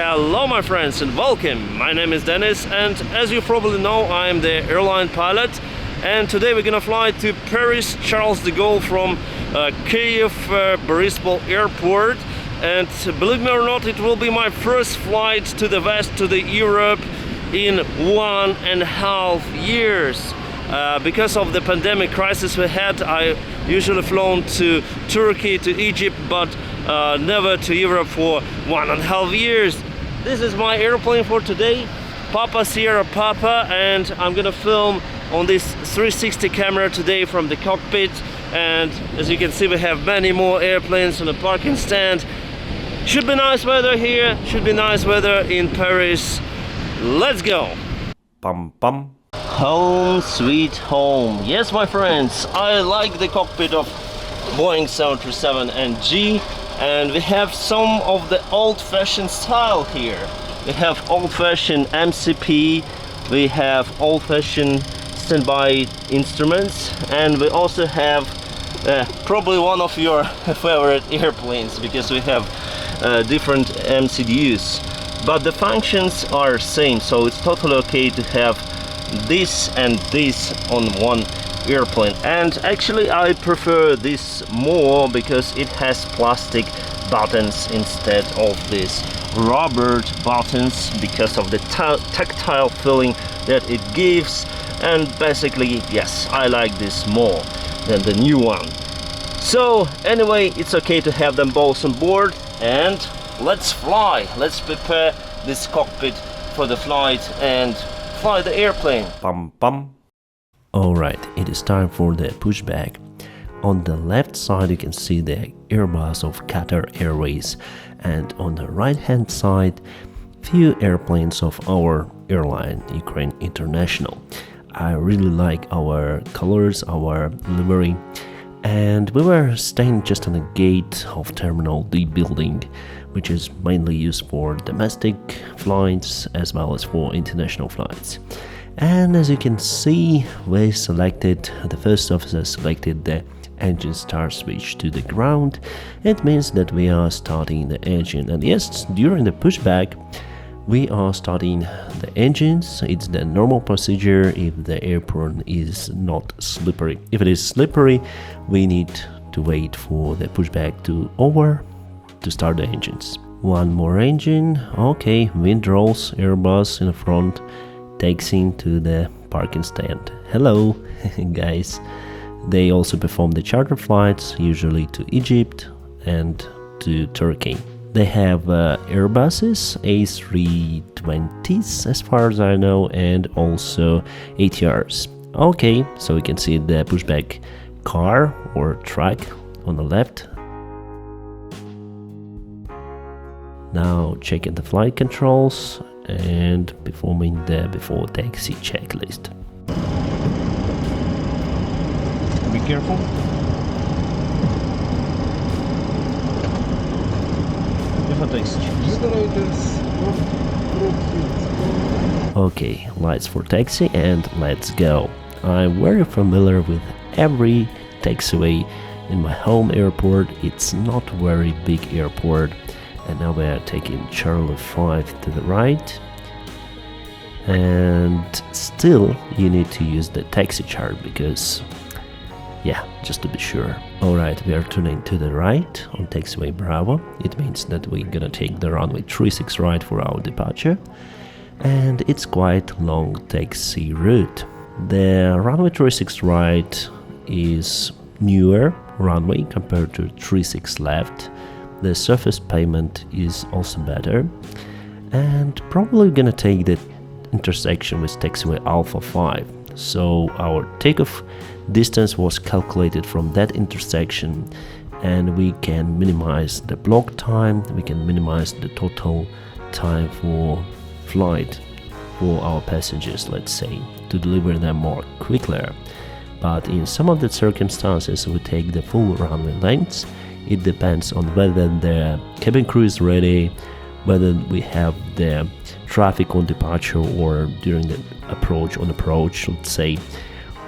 Hello my friends and welcome. My name is Dennis and as you probably know I'm the airline pilot, and today we're gonna fly to Paris Charles de Gaulle from Kyiv Boryspil Airport. And believe me or not, it will be my first flight to the west, to the Europe, in 1.5 years. Because of the pandemic crisis we had, I usually flown to Turkey, to Egypt, but never to Europe for 1.5 years. This is my airplane for today, Papa Sierra Papa, and I'm gonna film on this 360 camera today from the cockpit. And as you can see, we have many more airplanes on the parking stand. Should be nice weather here, should be nice weather in Paris. Let's go! Bum bum. Home sweet home. Yes my friends, I like the cockpit of Boeing 737 NG, and we have some of the old-fashioned style here. We have old-fashioned MCP, we have old-fashioned standby instruments, and we also have probably one of your favorite airplanes, because we have different MCDUs, but the functions are same, so it's totally okay to have this and this on one airplane. And actually I prefer this more because it has plastic buttons instead of this rubber buttons, because of the tactile feeling that it gives. And basically, yes, I like this more than the new one. So anyway, it's okay to have them both on board, and let's fly. Let's prepare this cockpit for the flight and fly the airplane. Bum bum. Alright, it is time for the pushback. On the left side you can see the Airbus of Qatar Airways, and on the right hand side few airplanes of our airline, Ukraine International. I really like our colors, our livery, and we were staying just on the gate of Terminal D building, which is mainly used for domestic flights as well as for international flights. And as you can see, we selected, the first officer selected the engine start switch to the ground. It means that we are starting the engine, and yes, during the pushback we are starting the engines. It's the normal procedure if the airport is not slippery. If it is slippery, we need to wait for the pushback to over to start the engines. One more engine. Okay, wind rolls, Airbus in the front, taxiing to the parking stand. Hello guys. They also perform the charter flights, usually to Egypt and to Turkey. They have Airbuses, A320s as far as I know, and also ATRs. Okay, so we can see the pushback car or truck on the left. Now checking the flight controls and performing the before taxi checklist. Be careful. Okay, lights for taxi and let's go. I'm very familiar with every taxiway in my home airport. It's not very big airport. And now we are taking Charlie 5 to the right. And still you need to use the taxi chart because, yeah, just to be sure. Alright, we are turning to the right on taxiway Bravo. It means that we're gonna take the runway 36 right for our departure. And it's quite long taxi route. The runway 36 right is newer runway compared to 36 left. The surface pavement is also better, and probably gonna take the intersection with taxiway Alpha 5. So our takeoff distance was calculated from that intersection, and we can minimize the block time, we can minimize the total time for flight for our passengers, let's say, to deliver them more quickly. But in some of the circumstances we take the full runway lengths. It depends on whether the cabin crew is ready, whether we have the traffic on departure or during the approach, let's say,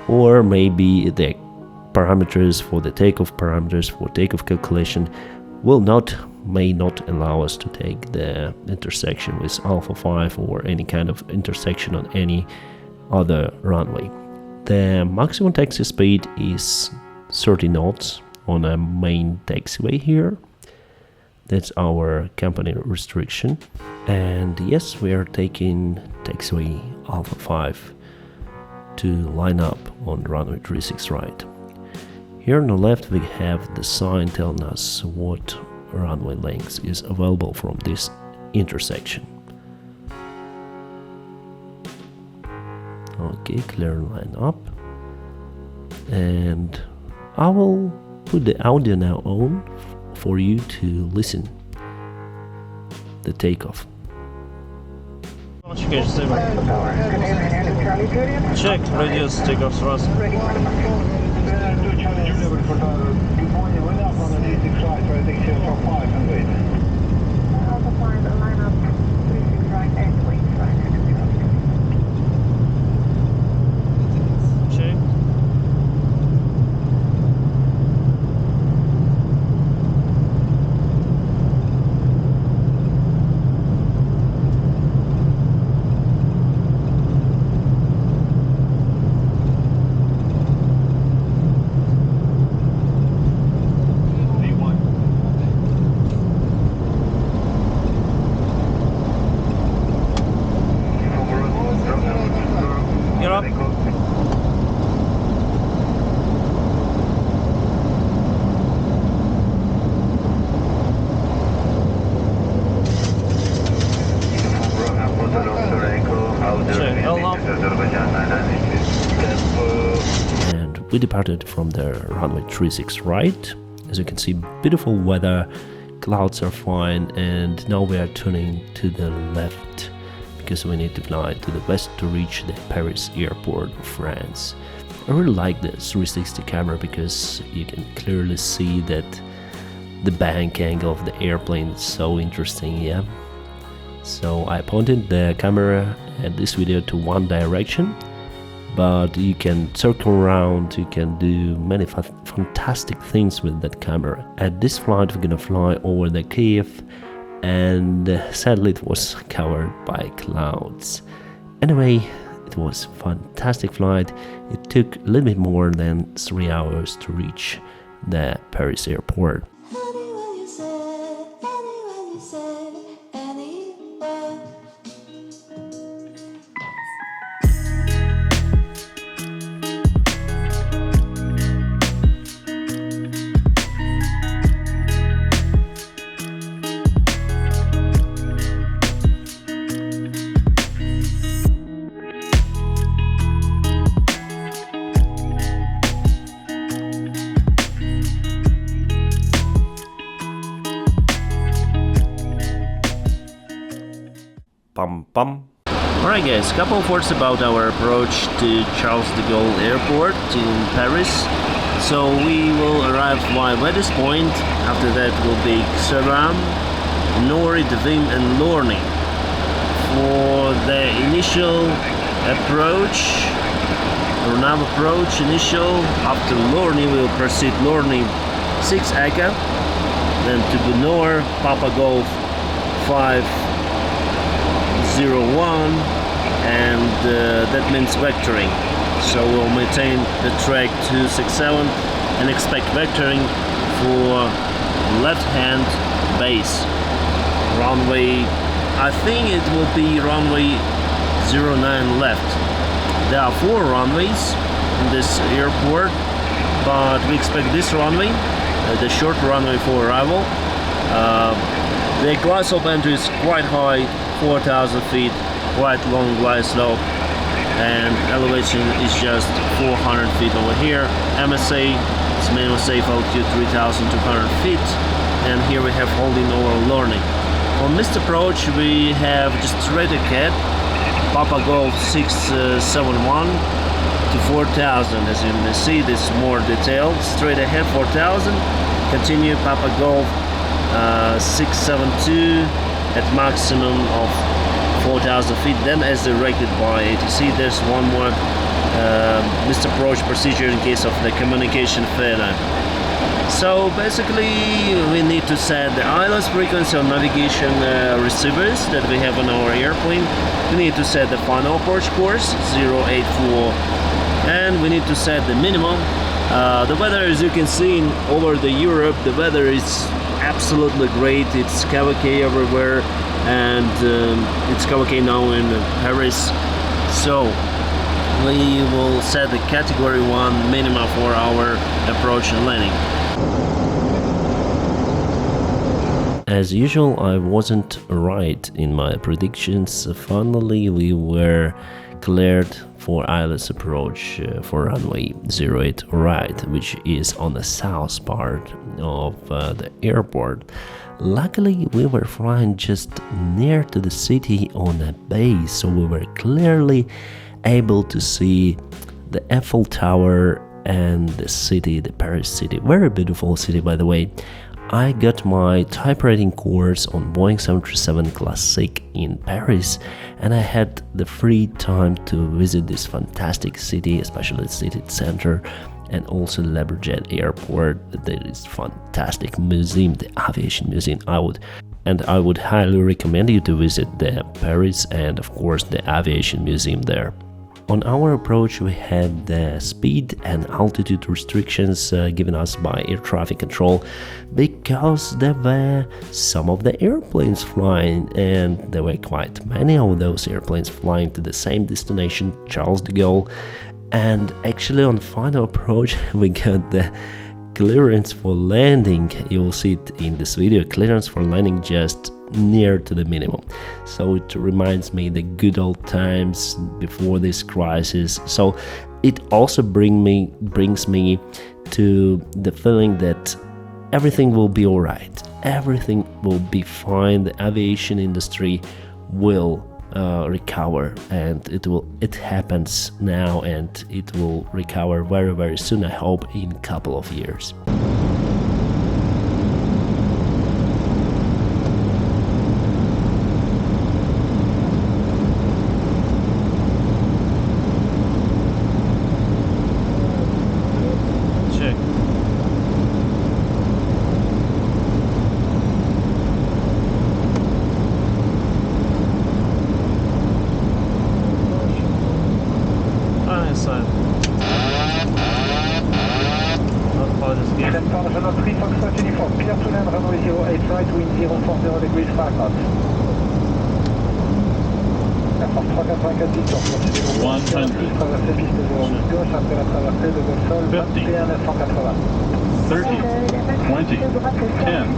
or maybe the parameters for the takeoff calculation will not may not allow us to take the intersection with Alpha 5 or any kind of intersection on any other runway. The maximum taxi speed is 30 knots on a main taxiway here. That's our company restriction. And yes, we are taking taxiway Alpha 5 to line up on runway 36 right. Here on the left we have the sign telling us what runway length is available from this intersection. Okay, clear line up. And I will put the audio now on for you to listen the takeoff. Check radius takeoff thrust. And we departed from the runway 36 right. As you can see, beautiful weather, clouds are fine, and now we are turning to the left because we need to fly to the west to reach the Paris Airport of France. I really like the 360 camera because you can clearly see that the bank angle of the airplane is so interesting, yeah. So I pointed the camera at this video to one direction, but you can circle around, you can do many fantastic things with that camera. At this flight we're gonna fly over the Kyiv, and sadly it was covered by clouds. Anyway, it was a fantastic flight. It took a little bit more than 3 hours to reach the Paris airport. Alright guys, couple of words about our approach to Charles de Gaulle Airport in Paris. So we will arrive via this point. After that will be Seram, Nori, Devim and Lorny. For the initial approach, Runam approach initial, after Lorny we will proceed Lorny 6 Aka, then to Bunor, Papa Golf 501, and that means vectoring. So we'll maintain the track 267 and expect vectoring for left hand base. Runway, I think it will be runway 09 left. There are 4 runways in this airport, but we expect this runway, the short runway for arrival. The glide slope entry is quite high, 4,000 feet, quite long glide slope, and elevation is just 400 feet over here. MSA, it's minimum safe altitude 3,200 feet, and here we have holding over Lorny. On this approach we have just straight ahead, Papa Golf 671 to 4,000. As you may see, this is more detailed. Straight ahead 4,000, continue Papa Golf 672 at maximum of 4,000 feet. Then as directed by ATC, there's one more missed approach procedure in case of the communication failure. So basically we need to set the ILS frequency on navigation receivers that we have on our airplane. We need to set the final approach course 084, and we need to set the minimum. The weather, as you can see over the Europe, the weather is absolutely great. It's Kyiv everywhere, and it's Kyiv now in Paris. So we will set the category 1 minimum for our approach and landing. As usual, I wasn't right in my predictions. Finally, we were cleared for ILS approach for runway 08 right, which is on the south part of the airport. Luckily, we were flying just near to the city on a base, so we were clearly able to see the Eiffel Tower and the city, the Paris city. Very beautiful city, by the way. I got my type rating course on Boeing 737 Classic in Paris, and I had the free time to visit this fantastic city, especially the city center, and also the Leberjet Airport. There is fantastic museum, the aviation museum. I would highly recommend you to visit the Paris and of course the aviation museum there. On our approach, we had the speed and altitude restrictions given us by air traffic control because there were some of the airplanes flying, and there were quite many of those airplanes flying to the same destination, Charles de Gaulle. And actually on final approach we got the clearance for landing. You will see it in this video, clearance for landing just near to the minimum. So it reminds me the good old times before this crisis. So it also brings me to the feeling that everything will be all right, everything will be fine. The aviation industry will recover, and it happens now, and it will recover very, very soon, I hope in a couple of years. Clear to land runway 08 right, wind 040 degrees 5 knots. Air France 384 Victor, continuez 100. Traversez piste de gauche après la traversée de vol sol 21 980. 30, 20, 10.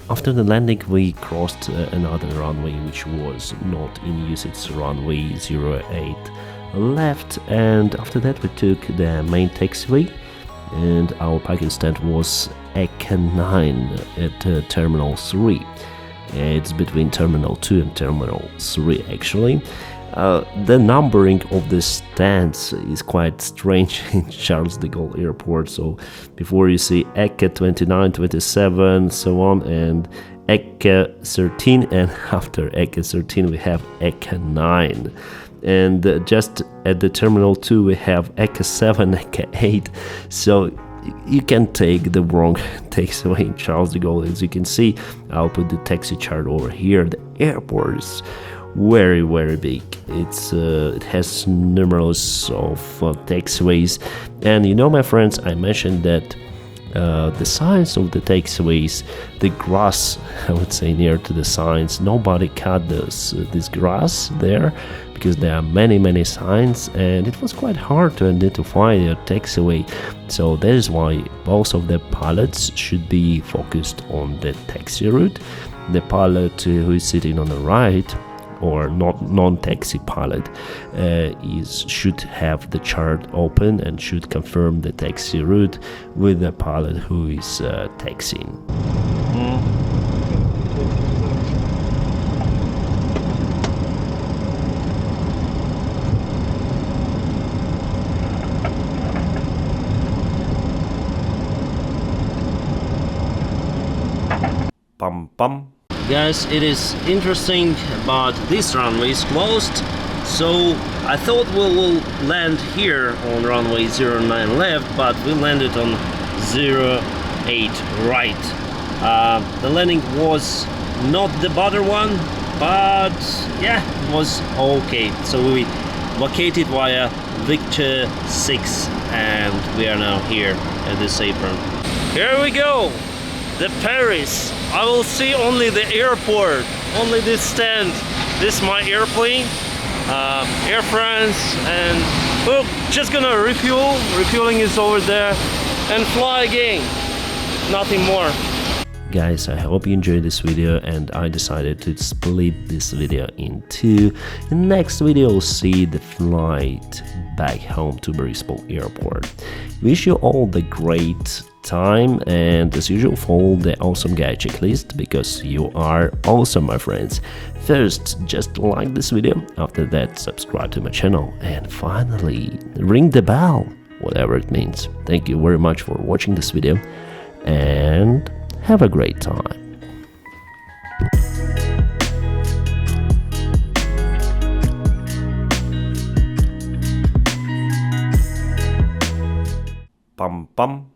After the landing, we crossed another runway which was not in use. It's runway 08 left, and after that we took the main taxiway, and our parking stand was EK9 at Terminal 3. It's between Terminal 2 and Terminal 3 actually. The numbering of the stands is quite strange in Charles de Gaulle Airport. So before you see EK 29, 27, so on, and EK 13, and after EK 13 we have EK 9. And just at the Terminal 2 we have EK 7, EK 8. So you can take the wrong taxiway in Charles de Gaulle. As you can see, I'll put the taxi chart over here. The airport is very, very big. It has numerous of taxiways, and you know, my friends, I mentioned that the signs of the taxiways, the grass, I would say, near to the signs, nobody cut this grass there because there are many signs, and it was quite hard to identify the taxiway. So that is why both of the pilots should be focused on the taxi route. The pilot who is sitting on the right, or non-taxi pilot, should have the chart open and should confirm the taxi route with the pilot who is taxiing. bum. Guys, it is interesting, but this runway is closed, so I thought we will land here on runway 09 left, but we landed on 08 right. The landing was not the better one, but yeah, it was okay. So we vacated via Victor 6 and we are now here at this apron. Here we go, the Paris. I will see only the airport, only this stand. This is my airplane, Air France, and we're just gonna refuel. Refueling is over there and fly again, nothing more. Guys, I hope you enjoyed this video, and I decided to split this video in two. In the next video, we'll see the flight back home to Paris Airport. Wish you all the great time, and as usual, follow the awesome guy checklist because you are awesome, my friends. First, just like this video. After that, subscribe to my channel, and finally, ring the bell, whatever it means. Thank you very much for watching this video, and have a great time. Bum bum.